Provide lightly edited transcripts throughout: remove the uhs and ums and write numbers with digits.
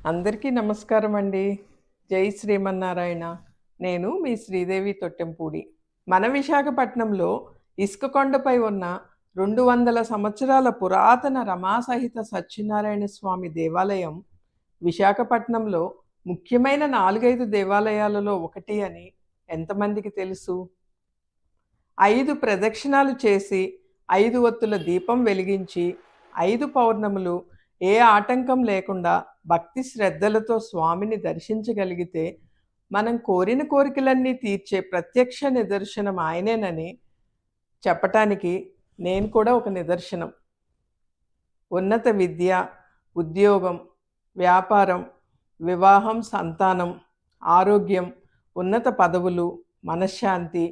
అందరికీ నమస్కారం అండి. జై శ్రీమన్నారాయణ. నేను మీ శ్రీదేవి తొట్టెంపూడి. మన విశాఖపట్నంలో ఇసుక కొండపై ఉన్న 200 సంవత్సరాల పురాతన రమాసహిత సత్యనారాయణ స్వామి దేవాలయం విశాఖపట్నంలో ముఖ్యమైన 4-5 దేవాలయాలలో ఒకటి అని ఎంతమందికి తెలుసు? 5 ప్రదక్షిణాలు చేసి 5 ఒత్తుల దీపం వెలిగించి 5 పౌర్ణములు ఏ ఆటంకం లేకుండా భక్తి శ్రద్ధలతో స్వామిని దర్శించగలిగితే మనం కోరిన కోరికలన్నీ తీర్చే ప్రత్యక్ష నిదర్శనం ఆయనేనని చెప్పటానికి నేను కూడా ఒక నిదర్శనం. ఉన్నత విద్య, ఉద్యోగం, వ్యాపారం, వివాహం, సంతానం, ఆరోగ్యం, ఉన్నత పదవులు, మనశ్శాంతి,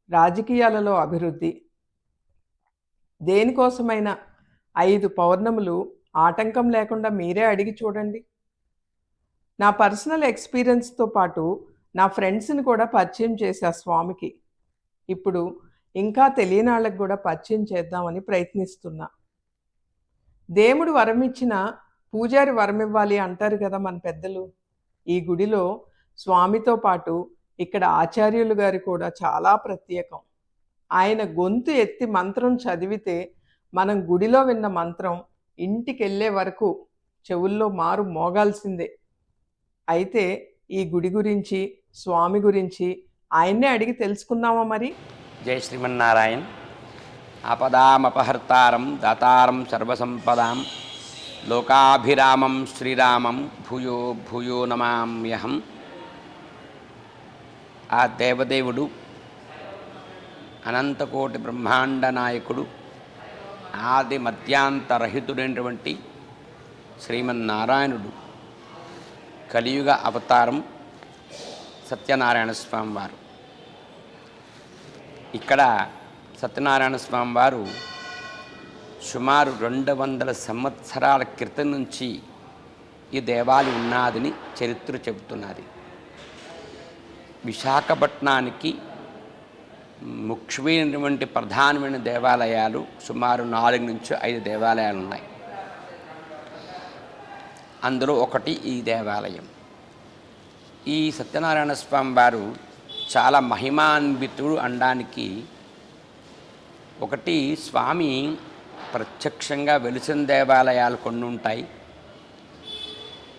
రాజకీయాలలో అభివృద్ధి, దేనికోసమైనా 5 పౌర్ణములు ఆటంకం లేకుండా మీరే అడిగి చూడండి. నా పర్సనల్ ఎక్స్పీరియన్స్తో పాటు నా ఫ్రెండ్స్ని కూడా పరిచయం చేశా స్వామికి. ఇప్పుడు ఇంకా తెలియని వాళ్ళకి కూడా పరిచయం చేద్దామని ప్రయత్నిస్తున్నా. దేవుడు వరమిచ్చిన పూజారి వరమివ్వాలి అంటారు కదా మన పెద్దలు. ఈ గుడిలో స్వామితో పాటు ఇక్కడ ఆచార్యులు గారు కూడా చాలా ప్రత్యేకం. ఆయన గొంతు ఎత్తి మంత్రం చదివితే మనం గుడిలో విన్న మంత్రం ఇంటికి వెళ్ళే వరకు చెవుల్లో మారు మోగాల్సిందే. అయితే ఈ గుడి గురించి, స్వామి గురించి ఆయన్నే అడిగి తెలుసుకుందామా మరి? జై శ్రీమన్నారాయణ. ఆపదామపహర్తారం దాతారం సర్వసంపదాం లోకాభిరామం శ్రీరామం భూయో భూయో నమామ్యహం. ఆ దేవదేవుడు, అనంతకోటి బ్రహ్మాండ నాయకుడు, ఆది మధ్యాంతరహితుడైనటువంటి శ్రీమన్నారాయణుడు కలియుగ అవతారం సత్యనారాయణ స్వామి వారు. ఇక్కడ సత్యనారాయణ స్వామి వారు సుమారు 200 సంవత్సరాల క్రితం నుంచి ఈ దేవాలయం ఉన్నదని చరిత్ర చెబుతున్నది. విశాఖపట్నానికి ముఖ్యమైనటువంటి ప్రధానమైన దేవాలయాలు సుమారు 4 నుంచి 5 దేవాలయాలు ఉన్నాయి. అందులో ఒకటి ఈ దేవాలయం. ఈ సత్యనారాయణ స్వామి వారు చాలా మహిమాన్వితుడు అనడానికి ఒకటి, స్వామి ప్రత్యక్షంగా వెలిసిన దేవాలయాలు కొన్ని ఉంటాయి.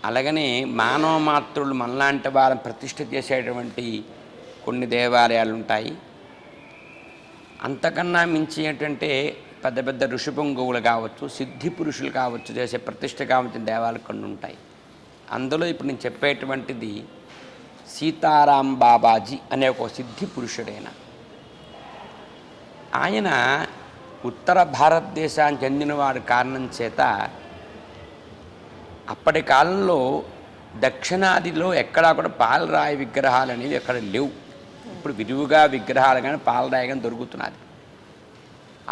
అలాగనే మానవ మాతృలు మనలాంటి వాళ్ళని ప్రతిష్ఠ చేసేటువంటి కొన్ని దేవాలయాలు ఉంటాయి. అంతకన్నా మించి ఏంటంటే పెద్ద పెద్ద ఋషిపొంగువులు కావచ్చు, సిద్ధి పురుషులు కావచ్చు, చేసే ప్రతిష్ఠ కావచ్చు దేవాలయాలు కొన్ని ఉంటాయి. అందులో ఇప్పుడు నేను చెప్పేటువంటిది సీతారాం బాబాజీ అనే ఒక సిద్ధి పురుషుడైన ఆయన ఉత్తర భారతదేశానికి చెందినవాడు కారణం చేత అప్పటి కాలంలో దక్షిణాదిలో ఎక్కడా కూడా పాలరాయి విగ్రహాలు అనేవి ఎక్కడ లేవు. ఇప్పుడు విరివిగా విగ్రహాలు కానీ పాలరాయి కానీ దొరుకుతున్నది.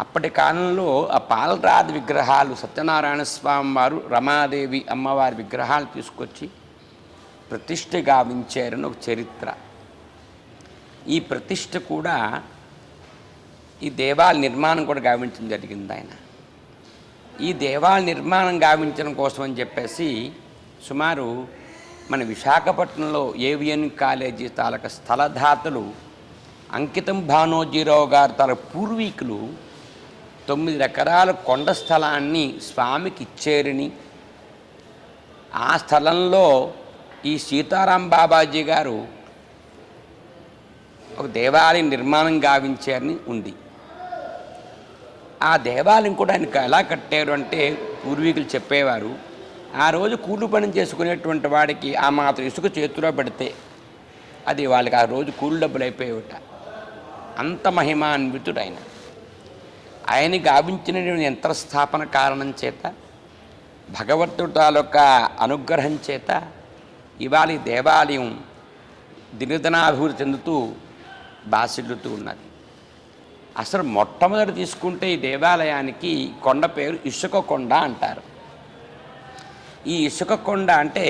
అప్పటి కాలంలో ఆ పాలరాతి విగ్రహాలు సత్యనారాయణ స్వామి వారు, రమాదేవి అమ్మవారి విగ్రహాలు తీసుకొచ్చి ప్రతిష్ఠ గావించారని ఒక చరిత్ర. ఈ ప్రతిష్ఠ కూడా ఈ దేవాలయ నిర్మాణం కూడా గావించడం జరిగింది. ఆయన ఈ దేవాలయ నిర్మాణం గావించడం కోసం అని చెప్పేసి సుమారు మన విశాఖపట్నంలో ఏవిఎన్ కాలేజీ తాలూకా స్థలదాతలు అంకితం భానోజీరావు గారు తాలూకా పూర్వీకులు 9 ఎకరాల కొండ స్థలాన్ని స్వామికి ఇచ్చారని, ఆ స్థలంలో ఈ సీతారాం బాబాజీ గారు ఒక దేవాలయం నిర్మాణం గావించారని ఉంది. ఆ దేవాలయం కూడా ఆయనకు ఎలా కట్టారు అంటే పూర్వీకులు చెప్పేవారు, ఆ రోజు కూలి పని చేసుకునేటువంటి వాడికి ఆ మాత్రం ఇసుక చేతిలో పెడితే అది వాళ్ళకి ఆ రోజు కూలి డబ్బులు అయిపోయేట. అంత మహిమాన్వితుడు ఆయన. ఆయన గావించిన యంత్రస్థాపన కారణం చేత, భగవంతుడి తాలూకా అనుగ్రహం చేత ఇవాళ ఈ దేవాలయం దినదినాభివృద్ధి చెందుతూ బాసిల్లుతూ ఉన్నది. అసలు మొట్టమొదటి తీసుకుంటే ఈ దేవాలయానికి కొండ పేరు ఇసుక కొండ అంటారు. ఈ ఇసుక కొండ అంటే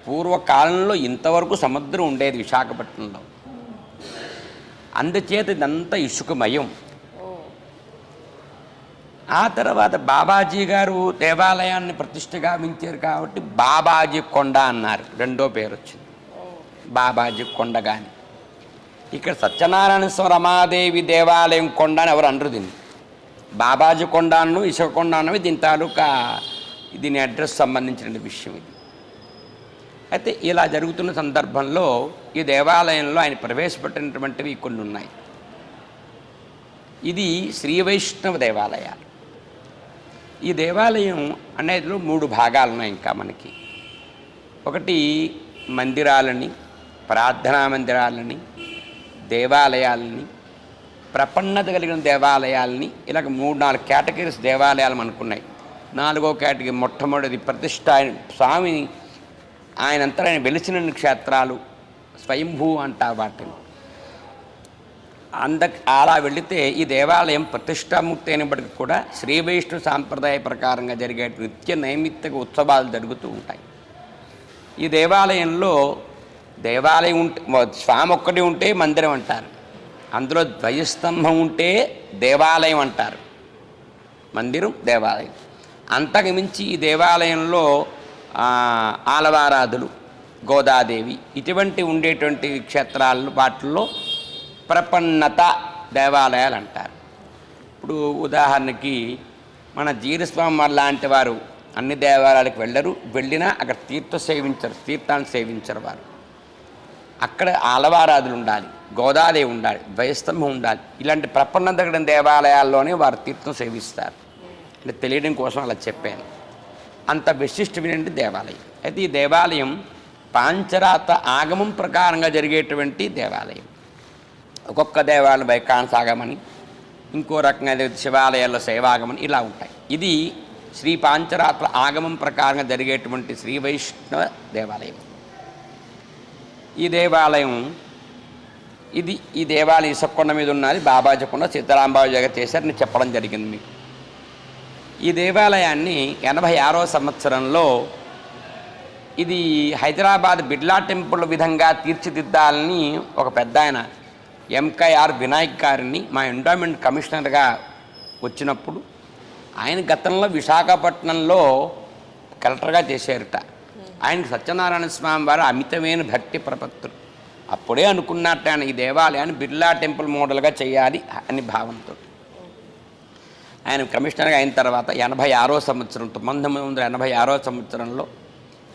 పూర్వకాలంలో ఇంతవరకు సముద్రం ఉండేది విశాఖపట్నంలో, అందుచేత ఇదంతా ఇసుకమయం. ఆ తర్వాత బాబాజీ గారు దేవాలయాన్ని ప్రతిష్ఠ గావించారు కాబట్టి బాబాజీ కొండ అన్నారు, రెండో పేరు వచ్చింది బాబాజీ కొండ. కానీ ఇక్కడ సత్యనారాయణ స్వామి రమాదేవి దేవాలయం కొండ అని ఎవరు అనరు దీన్ని. బాబాజీ కొండ అన్ను ఇసుక కొండ అన్నవి దీని తాలూకా దీని అడ్రస్ సంబంధించిన విషయం ఇది. అయితే ఇలా జరుగుతున్న సందర్భంలో ఈ దేవాలయంలో ఆయన ప్రవేశపెట్టినటువంటివి కొన్ని ఉన్నాయి. ఇది శ్రీ వైష్ణవ దేవాలయాలు. ఈ దేవాలయం అనేదిలో 3 భాగాలు ఉన్నాయి ఇంకా మనకి. ఒకటి మందిరాలని, ప్రార్థనా మందిరాలని, దేవాలయాలని, ప్రపన్నత కలిగిన దేవాలయాలని, ఇలాగ 3-4 కేటగిరీస్ దేవాలయాలు మనకున్నాయి. 4వ కేటగిరీ మొట్టమొదటిది ప్రతిష్ఠ, స్వామి ఆయనంతా ఆయన వెలిసిన క్షేత్రాలు, స్వయంభూ అంటా వాటిని. అలా వెళితే ఈ దేవాలయం ప్రతిష్టామూర్తి అయినప్పటికీ కూడా శ్రీ వైష్ణవ సాంప్రదాయ ప్రకారంగా జరిగే నిత్య నైమిత్తిక ఉత్సవాలు జరుగుతూ ఉంటాయి. ఈ దేవాలయంలో దేవాలయం ఉంటే స్వామి ఒక్కటి ఉంటే మందిరం అంటారు, అందులో ద్వయస్తంభం ఉంటే దేవాలయం అంటారు, మందిరం దేవాలయం. అంతకు మించి ఈ దేవాలయంలో ఆలవారాధులు, గోదాదేవి ఇటువంటి ఉండేటువంటి క్షేత్రాలు వాటిల్లో ప్రపన్నత దేవాలయాలు అంటారు. ఇప్పుడు ఉదాహరణకి మన జీరస్వామి వారు లాంటి వారు అన్ని దేవాలయాలకు వెళ్ళినా అక్కడ తీర్థాన్ని సేవించరు వారు. అక్కడ ఆలవారాధులు ఉండాలి, గోదాదేవి ఉండాలి, ద్వయస్తంభం ఉండాలి. ఇలాంటి ప్రపన్నత కలిగిన దేవాలయాల్లోనే వారు తీర్థం సేవిస్తారు. అంటే తెలియడం కోసం అలా చెప్పాను. అంత విశిష్టమైనటువంటి దేవాలయం. అయితే ఈ దేవాలయం పాంచరాత ఆగమం ప్రకారంగా జరిగేటువంటి దేవాలయం. ఒక్కొక్క దేవాలయం వైకాంసాగమని, ఇంకో రకంగా శివాలయాల్లో శైవాగమని ఇలా ఉంటాయి. ఇది శ్రీ పాంచరాత్ర ఆగమం ప్రకారంగా జరిగేటువంటి శ్రీ వైష్ణవ దేవాలయం. ఈ దేవాలయం ఈ దేవాలయం ఇసక్కొండ మీద ఉన్నది, బాబాజీ కొండ సీతారాంబాబు గారు చేశారని చెప్పడం జరిగింది మీకు. ఈ దేవాలయాన్ని 86వ సంవత్సరంలో ఇది హైదరాబాద్ బిర్లా టెంపుల్ విధంగా తీర్చిదిద్దాలని ఒక పెద్ద ఆయన ఎంకేఆర్ వినాయక్ గారిని మా ఎండోమెంట్ కమిషనర్గా వచ్చినప్పుడు ఆయన గతంలో విశాఖపట్నంలో కలెక్టర్గా చేశారట. ఆయనకు సత్యనారాయణ స్వామి వారు అమితమైన భక్తి ప్రపత్తులు. అప్పుడే అనుకున్నట్టు ఆయన ఈ దేవాలయాన్ని బిర్లా టెంపుల్ మోడల్గా చేయాలి అని భావంతో ఆయన కమిషనర్గా అయిన తర్వాత 86వ సంవత్సరం 1986వ సంవత్సరంలో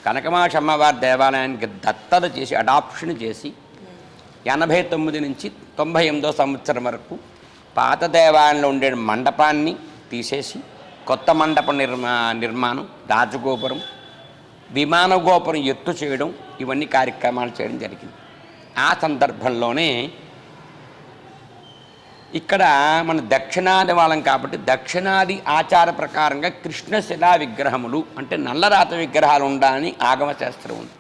కనకమాక్ష అమ్మవారి దేవాలయానికి దత్తత చేసి అడాప్షన్ చేసి 89 నుంచి 98వ సంవత్సరం వరకు పాత దేవాలయంలో ఉండే మండపాన్ని తీసేసి కొత్త మండప నిర్మాణం, రాజగోపురం, విమాన గోపురం ఎత్తు చేయడం, ఇవన్నీ కార్యక్రమాలు చేయడం జరిగింది. ఆ సందర్భంలోనే ఇక్కడ మన దక్షిణాది వాళ్ళం కాబట్టి దక్షిణాది ఆచార ప్రకారంగా కృష్ణశిలా విగ్రహములు అంటే నల్లరాత విగ్రహాలు ఉండాలని ఆగమ శాస్త్రం ఉంది.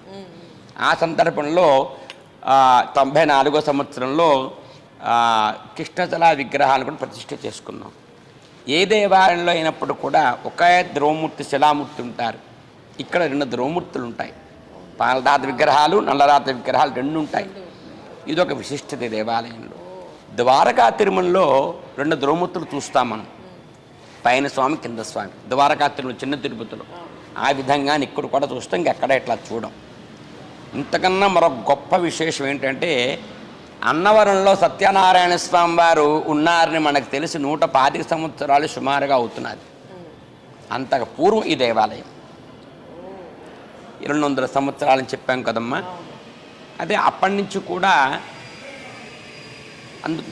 ఆ సందర్భంలో 94వ సంవత్సరంలో కృష్ణశిలా విగ్రహాలను కూడా ప్రతిష్ఠ చేసుకున్నాం. ఏ దేవాలయంలో అయినప్పుడు కూడా ఒకే ద్రోమూర్తి శిలామూర్తి ఉంటారు. ఇక్కడ 2 ద్రోమూర్తులు ఉంటాయి. పాలరాత విగ్రహాలు, నల్లరాత విగ్రహాలు 2 ఉంటాయి. ఇదొక విశిష్టత దేవాలయంలో. ద్వారకా తిరుమలలో 2 ద్రోమూర్తులు చూస్తాం మనం, పైన స్వామి కింద స్వామి. ద్వారకా తిరుమల చిన్న తిరుపతిలో ఆ విధంగా ఇక్కడ కూడా చూస్తాం, ఇంకెక్కడ ఇట్లా చూడం. ఇంతకన్నా మరొక గొప్ప విశేషం ఏంటంటే అన్నవరంలో సత్యనారాయణ స్వామి వారు ఉన్నారని మనకు తెలిసి 125 సంవత్సరాలు సుమారుగా అవుతున్నది. అంతకు పూర్వం ఈ దేవాలయం 200 సంవత్సరాలని చెప్పాం కదమ్మా. అదే అప్పటి నుంచి కూడా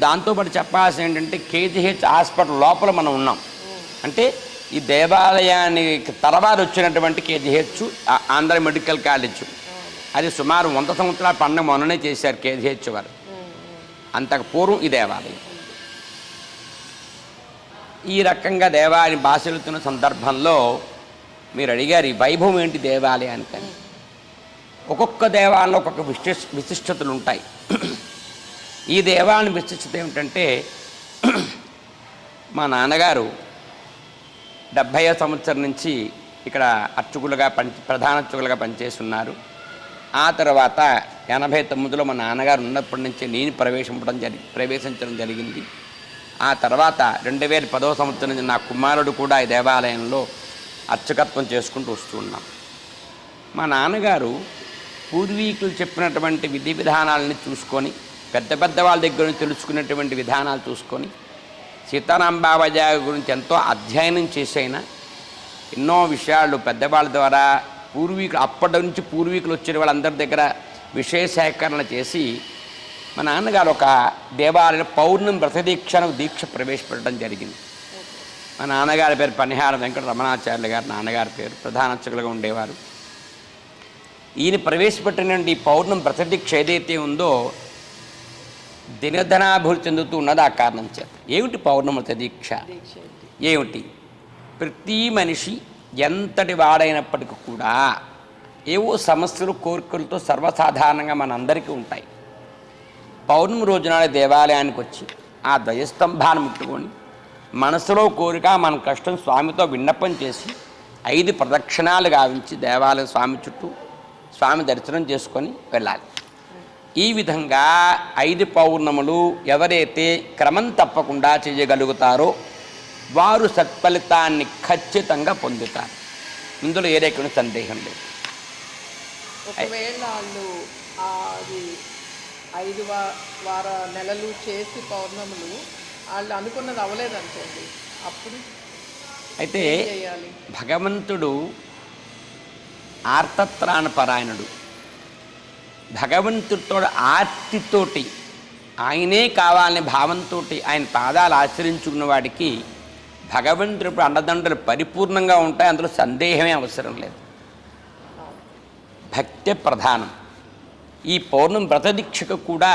దాంతోపాటు చెప్పాల్సిన ఏంటంటే కేజీహెచ్ హాస్పిటల్ లోపల మనం ఉన్నాం. అంటే ఈ దేవాలయానికి తర్వాత వచ్చినటువంటి కేజీహెచ్ ఆంధ్ర మెడికల్ కాలేజ్, అది సుమారు 100 సంవత్సరాల పండుగ మొన్ననే చేశారు కేజీహెచ్ వారు. అంతకు పూర్వం ఈ దేవాలయం. ఈ రకంగా దేవాలయం బాసెలుతున్న సందర్భంలో మీరు అడిగారు ఈ వైభవం ఏంటి దేవాలయానికని. ఒక్కొక్క దేవాలయంలో ఒక్కొక్క విశిష్టతలు ఉంటాయి. ఈ దేవాలయం విశిష్టత ఏమిటంటే మా నాన్నగారు 70వ సంవత్సరం నుంచి ఇక్కడ అర్చకులుగా ప్రధాన అర్చకులుగా పనిచేస్తున్నారు. ఆ తర్వాత 89లో మా నాన్నగారు ఉన్నప్పటి నుంచి నేను ప్రవేశించడం జరిగింది. ఆ తర్వాత 2010వ సంవత్సరం నుంచి నా కుమారుడు కూడా ఈ దేవాలయంలో అర్చకత్వం చేసుకుంటూ వస్తూ ఉన్నాం. మా నాన్నగారు పూర్వీకులు చెప్పినటువంటి విధి విధానాలని చూసుకొని, పెద్ద పెద్ద వాళ్ళ దగ్గర నుంచి తెలుసుకున్నటువంటి విధానాలు చూసుకొని, సీతారాం బాబాజీ గురించి ఎంతో అధ్యయనం చేసైనా ఎన్నో విషయాలు పెద్దవాళ్ళ ద్వారా అప్పటి నుంచి పూర్వీకులు వచ్చిన వాళ్ళందరి దగ్గర విషయ సేకరణ చేసి మా నాన్నగారు ఒక దేవాలయ పౌర్ణమి వ్రతదీక్షను దీక్ష ప్రవేశపెట్టడం జరిగింది. మా నాన్నగారి పేరు పనిహార వెంకట రమణాచార్యులు గారు, నాన్నగారి పేరు ప్రధాన అర్చకులుగా ఉండేవారు. ఈయన ప్రవేశపెట్టినటువంటి ఈ పౌర్ణమి వ్రతదీక్ష ఏదైతే ఉందో దినధనాభివృద్ధి చెందుతూ ఉన్నది ఆ కారణం చేత. ఏమిటి పౌర్ణమి వ్రతదీక్ష? ఏమిటి? ప్రతి మనిషి ఎంతటి వాడైనప్పటికీ కూడా ఏవో సమస్యలు కోరికలతో సర్వసాధారణంగా మనందరికీ ఉంటాయి. పౌర్ణమి రోజున దేవాలయానికి వచ్చి ఆ ధ్వజస్తంభాన్ని ముట్టుకొని మనసులో కోరిక మన కష్టం స్వామితో విన్నపం చేసి 5 ప్రదక్షిణాలు గావించి దేవాలయం స్వామి చుట్టూ స్వామి దర్శనం చేసుకొని వెళ్ళాలి. ఈ విధంగా 5 పౌర్ణములు ఎవరైతే క్రమం తప్పకుండా చేయగలుగుతారో వారు సత్ఫలితాన్ని ఖచ్చితంగా పొందుతారు. ఇందులో ఏ రకమైన సందేహం లేదు. ఒకవేళ వాళ్ళు అది 5 వార నెలలు చేసి పౌర్ణములు వాళ్ళు అనుకున్నది అవ్వలేదనుకోండి, అప్పుడు అయితే చేయాలి? భగవంతుడు ఆర్తత్రాణపరాయణుడు. భగవంతుడితో ఆర్తితోటి ఆయనే కావాలనే భావంతో ఆయన పాదాలు ఆశ్రయించుకున్న వాడికి భగవంతుడు అండదండలు పరిపూర్ణంగా ఉంటాయి. అందులో సందేహమే అవసరం లేదు. భక్తి ప్రధానం. ఈ పౌర్ణమి వ్రతదీక్షకు కూడా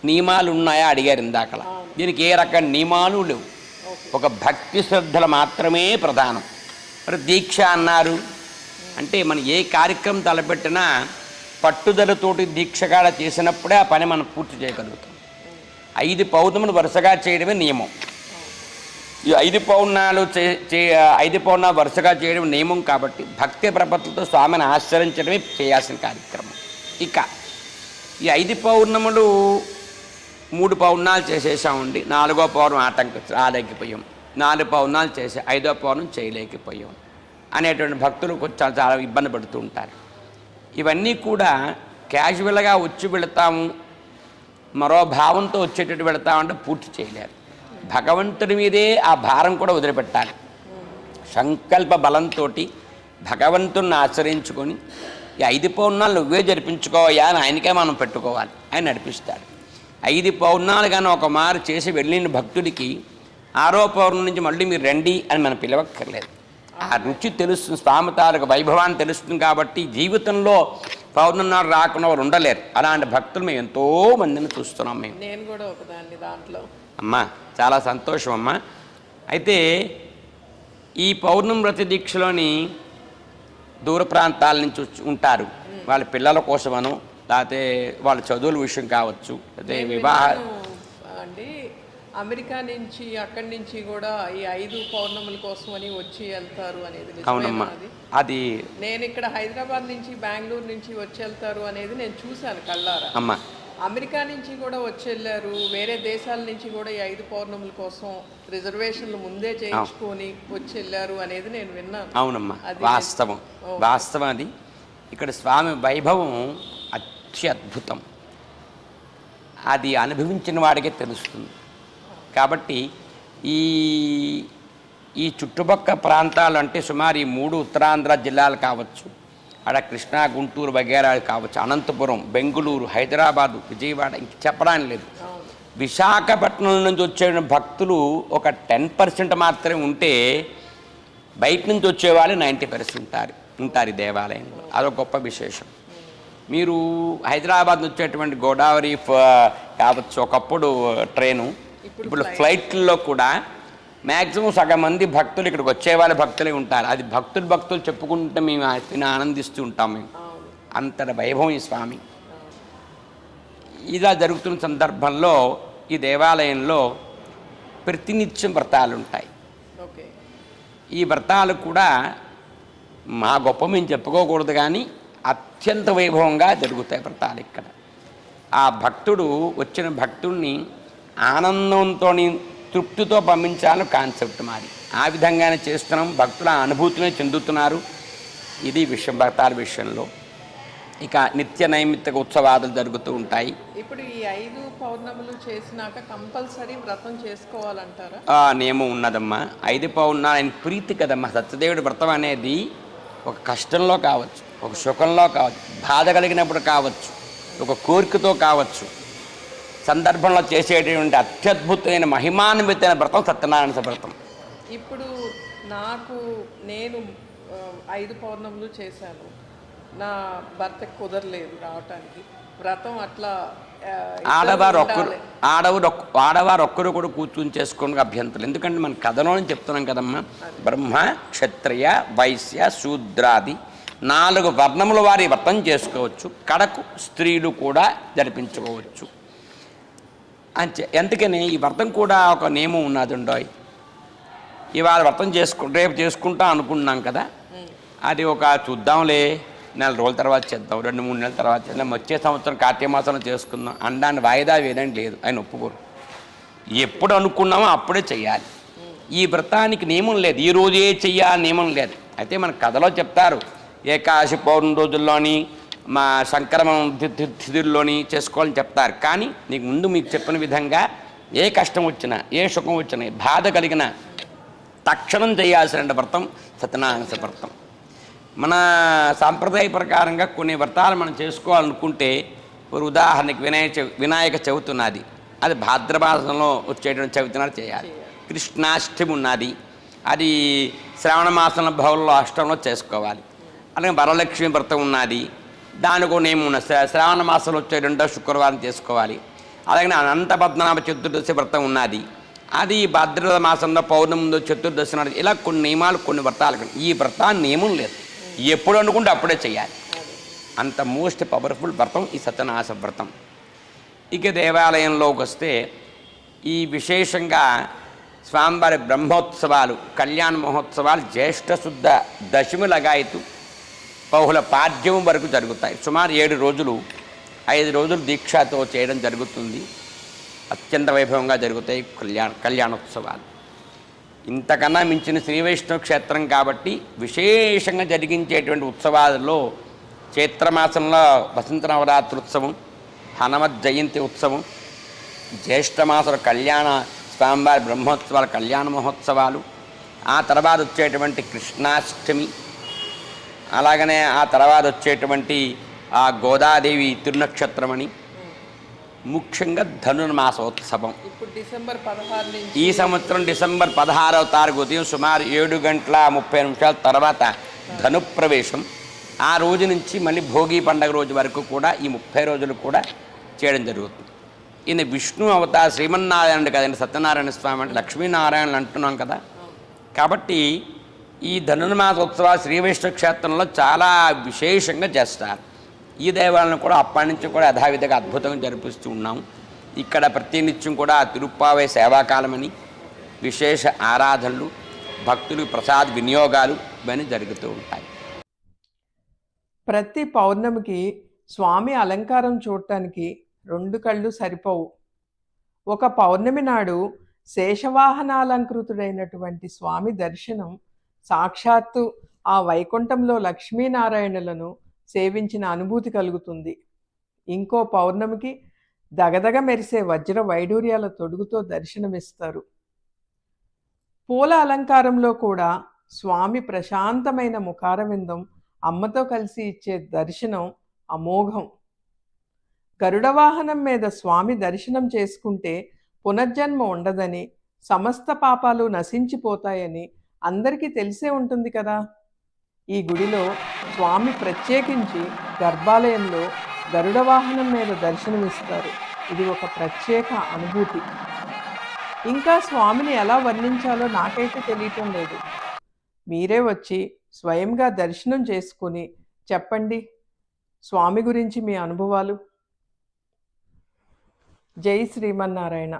నియమాలు ఉన్నాయా అడిగారు ఇందాకల. దీనికి ఏ రకమైన నియమాలు లేవు. ఒక భక్తి శ్రద్ధలు మాత్రమే ప్రధానం. మరి దీక్ష అన్నారు అంటే మనం ఏ కార్యక్రమం తలపెట్టినా పట్టుదలతోటి దీక్షగా చేసినప్పుడే ఆ పని మనం పూర్తి చేయగలుగుతాం. 5 పౌర్ణములు వరుసగా చేయడమే నియమం. ఈ 5 పౌర్ణాలు 5 పౌర్ణాలు వరుసగా చేయడం నియమం కాబట్టి భక్తి ప్రపత్తులతో స్వామిని ఆశ్రయించడమే చేయాల్సిన కార్యక్రమం. ఇక ఈ 5 పౌర్ణములు 3 పౌర్ణాలు చేసేసామండి. 4వ పౌర్ణం రాలేకపోయాం. 4 పౌర్ణాలు చేసే 5వ పౌర్ణం చేయలేకపోయాం అనేటువంటి భక్తులు కొంచెం చాలా ఇబ్బంది పడుతూ ఉంటారు. ఇవన్నీ కూడా క్యాజువల్గా వచ్చి వెళతాము, మరో భావంతో వచ్చేటట్టు వెళతామంటే పూర్తి చేయలేరు. భగవంతుడి మీదే ఆ భారం కూడా వదిలిపెట్టాలి. సంకల్ప బలంతో భగవంతుడిని ఆశ్రయించుకొని ఈ 5 పౌర్ణాలు నువ్వే జరిపించుకోవయా అని ఆయనకే మనం పెట్టుకోవాలి. ఆయన నడిపిస్తాడు. 5 పౌర్ణాలు కానీ ఒక మారు చేసి వెళ్ళిన భక్తుడికి 6వ పౌర్ణం నుంచి మళ్ళీ మీరు రండి అని మనం పిలవక్కర్లేదు. ఆ రుచి తెలుస్తుంది, స్వామి తాలూకు వైభవాన్ని తెలుస్తుంది. కాబట్టి జీవితంలో పౌర్ణమి నాడు రాకుండా వారు ఉండలేరు. అలాంటి భక్తులు మేము ఎంతో మందిని చూస్తున్నాం. నేను కూడా ఒకదాన్ని దాంట్లో. అమ్మా చాలా సంతోషం అమ్మా. అయితే ఈ పౌర్ణమి వ్రత దీక్షలోని దూర ప్రాంతాల నుంచి ఉంటారు. వాళ్ళ పిల్లల కోసమను, లేకపోతే వాళ్ళ చదువుల విషయం కావచ్చు, అయితే వివాహ అండి అమెరికా నుంచి అక్కడి నుంచి కూడా ఈ 5 పౌర్ణముల కోసం అని వచ్చి వెళ్తారు అనేది. అవునమ్మా. అది నేను ఇక్కడ హైదరాబాద్ నుంచి బెంగళూరు నుంచి వచ్చి వెళ్తారు అనేది నేను చూశాను కళ్ళారా. అమ్మా అమెరికా నుంచి కూడా వచ్చి వెళ్ళారు. వేరే దేశాల నుంచి కూడా ఈ 5 పౌర్ణముల కోసం రిజర్వేషన్లు ముందే చేయించుకొని వచ్చి వెళ్ళారు అనేది నేను విన్నాను. అవునమ్మా, వాస్తవం. వాస్తవం అది. ఇక్కడ స్వామి వైభవం అత్యద్భుతం. అది అనుభవించిన వాడికే తెలుస్తుంది. కాబట్టి ఈ చుట్టుపక్కల ప్రాంతాలు అంటే సుమారు ఈ 3 ఉత్తరాంధ్ర జిల్లాలు కావచ్చు, అక్కడ కృష్ణా, గుంటూరు వగేరాలు కావచ్చు, అనంతపురం, బెంగుళూరు, హైదరాబాదు, విజయవాడ, ఇంక చెప్పడానికి లేదు. విశాఖపట్నం నుంచి వచ్చే భక్తులు ఒక 10% మాత్రమే ఉంటే బయట నుంచి వచ్చేవాళ్ళు 90% ఉంటారు ఈ దేవాలయంలో. అదొక గొప్ప విశేషం. మీరు హైదరాబాద్ వచ్చేటువంటి గోదావరి కావచ్చు, ఒకప్పుడు ట్రైను, ఇప్పుడు ఫ్లైట్లో కూడా మ్యాక్సిమం సగం మంది భక్తులు ఇక్కడికి వచ్చేవాళ్ళ భక్తులే ఉంటారు. అది భక్తులు చెప్పుకుంటే మేము ఆనందిస్తూ ఉంటాం. మేము అంతటి వైభవం ఈ స్వామి. ఇలా జరుగుతున్న సందర్భంలో ఈ దేవాలయంలో ప్రతినిత్యం వ్రతాలు ఉంటాయి. ఈ వ్రతాలు కూడా మా గొప్ప మేము చెప్పుకోకూడదు, కానీ అత్యంత వైభవంగా జరుగుతాయి వ్రతాలు ఇక్కడ. ఆ భక్తుడు వచ్చిన భక్తుడిని ఆనందంతో తృప్తితో పంపించాలని కాన్సెప్ట్ మాది. ఆ విధంగానే చేస్తున్నాం. భక్తుల అనుభూతిని చెందుతున్నారు. ఇది విషయం భక్తాల విషయంలో. ఇక నిత్య నైమిత్తిక ఉత్సవాదులు జరుగుతూ ఉంటాయి. ఇప్పుడు ఈ 5 పౌర్ణములు చేసినాక కంపల్సరీ వ్రతం చేసుకోవాలంటారా? నియమం ఉన్నదమ్మా. 5 పౌర్ణాలు ఆయన ప్రీతి కదమ్మా. సత్యదేవుడి వ్రతం అనేది ఒక కష్టంలో కావచ్చు, ఒక సుఖంలో కావచ్చు, బాధ కలిగినప్పుడు కావచ్చు, ఒక కోరికతో కావచ్చు, సందర్భంలో చేసేటువంటి అత్యద్భుతమైన మహిమాన్వితమైన వ్రతం సత్యనారాయణ వ్రతం. ఇప్పుడు నేను 5 పౌర్ణములు చేశాను, నా భర్తకు కుదరలేదు రావటానికి, వ్రతం అట్లా ఆడవారు ఒక్కరు కూడా కూర్చుని చేసుకోవడానికి అభ్యంతరం. ఎందుకంటే మన కథలో చెప్తున్నాం కదమ్మా, బ్రహ్మ క్షత్రియ వైశ్య శూద్రాది 4 వర్ణముల వారి వ్రతం చేసుకోవచ్చు. కడకు స్త్రీలు కూడా జరిపించుకోవచ్చు. ఎందుకని ఈ వ్రతం కూడా ఒక నియమం ఉన్నది ఉండోయ్. ఇవాళ వ్రతం రేపు చేసుకుంటా అనుకున్నాం కదా, అది ఒక చూద్దాంలే, 4 రోజుల తర్వాత చేద్దాం, 2-3 నెలల తర్వాత చేద్దాం, వచ్చే సంవత్సరం కార్తీక మాసంలో చేసుకుందాం అనడాన్ని వాయిదా వేయడానికి లేదు. ఆయన ఒప్పుకోరు. ఎప్పుడు అనుకున్నామో అప్పుడే చెయ్యాలి. ఈ వ్రతానికి నియమం లేదు, ఈ రోజే చెయ్యాలి నియమం లేదు. అయితే మన కథలో చెప్తారు, ఏకాదశి పౌర్ణమి రోజుల్లోని మా సంక్రమణ తిథుల్లోని చేసుకోవాలని చెప్తారు. కానీ నీకు ముందు మీకు చెప్పిన విధంగా ఏ కష్టం వచ్చినా, ఏ సుఖం వచ్చినా, బాధ కలిగిన తక్షణం చేయాల్సిన వ్రతం సత్యనారాయణ వ్రతం. మన సాంప్రదాయ ప్రకారంగా కొన్ని వ్రతాలు మనం చేసుకోవాలనుకుంటే, ఒక ఉదాహరణకి వినాయక చవితి ఉన్నది, అది భాద్రమాసంలో వచ్చేటువంటి చవితి నాడు చేయాలి. కృష్ణాష్టమి ఉన్నది, అది శ్రావణ మాసంలో బహుళ అష్టంలో చేసుకోవాలి. అలాగే వరలక్ష్మి వ్రతం ఉన్నది, దానికి నేము ఉన్నది, శ్రావణ మాసంలో వచ్చే 2వ శుక్రవారం చేసుకోవాలి. అలాగే అనంత పద్మనాభ చతుర్దశి వ్రతం ఉన్నది, అది భాద్రపద మాసంలో పౌర్ణమి చతుర్దశి నాడు. ఇలా కొన్ని నియమాలు, కొన్ని వ్రతాలు. ఈ వ్రతాన్ని నియమం లేదు, ఎప్పుడు అనుకుంటే అప్పుడే చేయాలి. అంత మోస్ట్ పవర్ఫుల్ వ్రతం ఈ సత్యనారాయణ వ్రతం. ఇక దేవాలయంలోకి వస్తే ఈ విశేషంగా స్వామివారి బ్రహ్మోత్సవాలు, కళ్యాణ మహోత్సవాలు జ్యేష్ఠ శుద్ధ దశమి లగాయతు బహుళ పాడ్యం వరకు జరుగుతాయి. సుమారు 7 రోజులు, 5 రోజులు దీక్షతో చేయడం జరుగుతుంది. అత్యంత వైభవంగా జరుగుతాయి కళ్యాణోత్సవాలు. ఇంతకన్నా మించిన శ్రీ వైష్ణవ క్షేత్రం కాబట్టి విశేషంగా జరిగించేటువంటి ఉత్సవాలలో చైత్రమాసంలో వసంత నవరాత్రి ఉత్సవం, హనుమత్ జయంతి ఉత్సవం, జ్యేష్ఠమాసంలో కళ్యాణ స్వామివారి బ్రహ్మోత్సవాలు, కళ్యాణ మహోత్సవాలు, ఆ తర్వాత వచ్చేటువంటి కృష్ణాష్టమి, అలాగనే ఆ తర్వాత వచ్చేటువంటి ఆ గోదాదేవి తిరునక్షత్రమని, ముఖ్యంగా ధనుర్మాసోత్సవం. ఇప్పుడు డిసెంబర్ 16 నుంచి, ఈ సంవత్సరం డిసెంబర్ 16వ తారీఖు ఉదయం సుమారు 7:30 తర్వాత ధనుప్రవేశం. ఆ రోజు నుంచి మళ్ళీ భోగి పండగ రోజు వరకు కూడా ఈ 30 రోజులు కూడా చేయడం జరుగుతుంది. ఈయన విష్ణు అవతార శ్రీమన్నారాయణుడు కదండి. సత్యనారాయణ స్వామి అంటే లక్ష్మీనారాయణులు అంటున్నాం కదా. కాబట్టి ఈ ధనుర్మాసోత్సవాలు శ్రీ వైష్ణవ క్షేత్రంలో చాలా విశేషంగా చేస్తారు. ఈ దేవాలయం కూడా అప్పటి నుంచి కూడా యథావిధిగా అద్భుతంగా జరిపిస్తూ ఉన్నాం. ఇక్కడ ప్రతినిత్యం కూడా తిరుప్పావై సేవాకాలమని విశేష ఆరాధనలు, భక్తులు ప్రసాద్ వినియోగాలు ఇవన్నీ జరుగుతూ ఉంటాయి. ప్రతి పౌర్ణమికి స్వామి అలంకారం చూడటానికి 2 కళ్ళు సరిపోవు. ఒక పౌర్ణమి నాడు శేషవాహనాలంకృతుడైనటువంటి స్వామి దర్శనం సాక్షాత్తు ఆ వైకుంఠంలో లక్ష్మీనారాయణులను సేవించిన అనుభూతి కలుగుతుంది. ఇంకో పౌర్ణమికి దగదగ మెరిసే వజ్ర వైడూర్యాల తొడుగుతో దర్శనమిస్తారు. పూల అలంకారంలో కూడా స్వామి ప్రశాంతమైన ముఖారవిందం అమ్మతో కలిసి ఇచ్చే దర్శనం అమోఘం. గరుడ వాహనం మీద స్వామి దర్శనం చేసుకుంటే పునర్జన్మ ఉండదని, సమస్త పాపాలు నశించిపోతాయని అందరికీ తెలిసే ఉంటుంది కదా. ఈ గుడిలో స్వామి ప్రత్యేకించి గర్భాలయంలో గరుడ వాహనం మీద దర్శనమిస్తారు. ఇది ఒక ప్రత్యేక అనుభూతి. ఇంకా స్వామిని ఎలా వర్ణించాలో నాకైతే తెలియటం లేదు. మీరే వచ్చి స్వయంగా దర్శనం చేసుకుని చెప్పండి స్వామి గురించి మీ అనుభవాలు. జై శ్రీమన్నారాయణ.